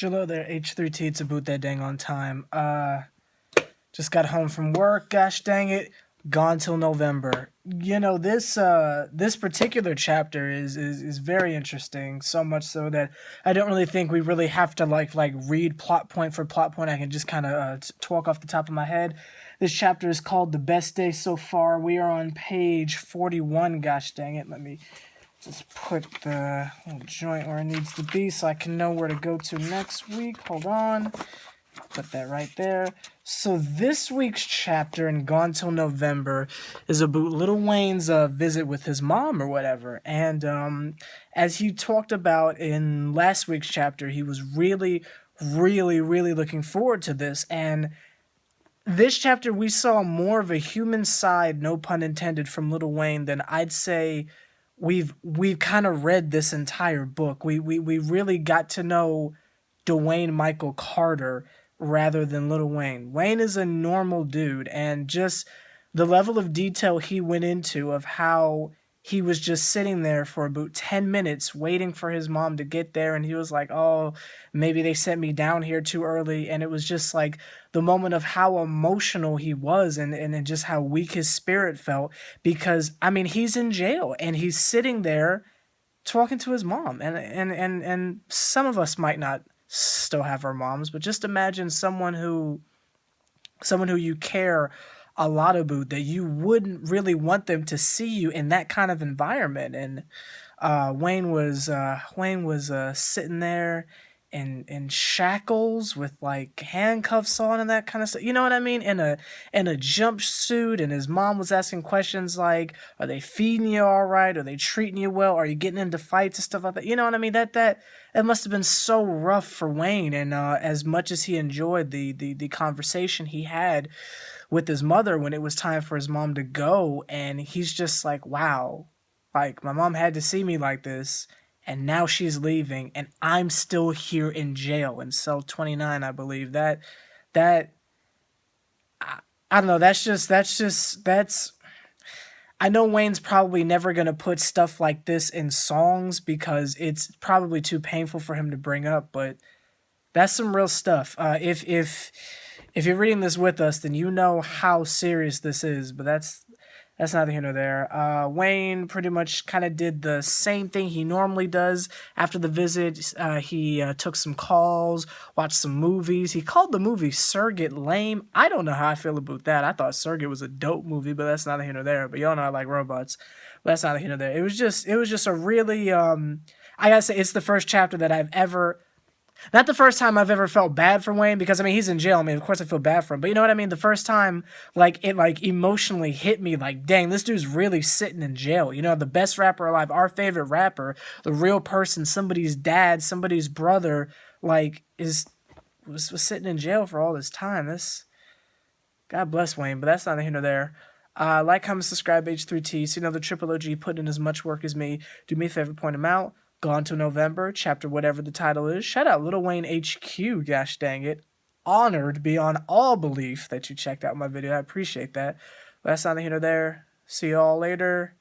Hello there, H3T, it's about that dang on time. Just got home from work, gosh dang it, gone till November. You know, this particular chapter is very interesting, so much so that I don't really think we really have to like read plot point for plot point. I can just kind of talk off the top of my head. This chapter is called The Best Day So Far. We are on page 41, gosh dang it, let me just put the little joint where it needs to be so I can know where to go to next week. Hold on. Put that right there. So this week's chapter in Gone Till November is about Lil Wayne's visit with his mom or whatever. And as he talked about in last week's chapter, he was really looking forward to this. And this chapter, we saw more of a human side, no pun intended, from Lil Wayne than I'd say we've kind of read this entire book. We really got to know Dwayne Michael Carter rather than Lil Wayne. Wayne is a normal dude, and just the level of detail he went into of how he was just sitting there for about 10 minutes waiting for his mom to get there, and he was like, oh, maybe they sent me down here too early. And it was just like the moment of how emotional he was and just how weak his spirit felt, because I mean, he's in jail and he's sitting there talking to his mom, and some of us might not still have our moms, but just imagine someone who you care a lot about, that you wouldn't really want them to see you in that kind of environment. And Wayne was sitting there in shackles with like handcuffs on and that kind of stuff. You know what I mean? In a jumpsuit, and his mom was asking questions like, "Are they feeding you all right? Are they treating you well? Are you getting into fights and stuff like that?" You know what I mean? That must have been so rough for Wayne. And as much as he enjoyed the conversation he had with his mother when it was time for his mom to go, and he's just like, wow, like my mom had to see me like this, and now she's leaving, and I'm still here in jail in cell 29, I believe. That I don't know, that's I know Wayne's probably never going to put stuff like this in songs because it's probably too painful for him to bring up, but that's some real stuff. If you're reading this with us, then you know how serious this is, but that's neither here nor there. Wayne pretty much kind of did the same thing he normally does after the visit. He took some calls, watched some movies. He called the movie Surrogate lame. I don't know how I feel about that. I thought Surrogate was a dope movie, but that's neither here nor there. But y'all know I like robots. But that's neither here nor there. It was just a really, I gotta say, it's the first chapter that I've ever... Not the first time I've ever felt bad for Wayne, because I mean, he's in jail. I mean, of course I feel bad for him, but you know what I mean? The first time, like, it like emotionally hit me, like, dang, this dude's really sitting in jail. You know, the best rapper alive, our favorite rapper, the real person, somebody's dad, somebody's brother, like, was sitting in jail for all this time. God bless Wayne, but that's neither here nor there. Like, comment, subscribe, H3T. See another Triple OG putting in as much work as me. Do me a favor, point him out. Gone Till November, chapter whatever the title is. Shout out Lil Wayne HQ, gosh dang it. Honored beyond all belief that you checked out my video. I appreciate that. But that's neither here nor there. See y'all later.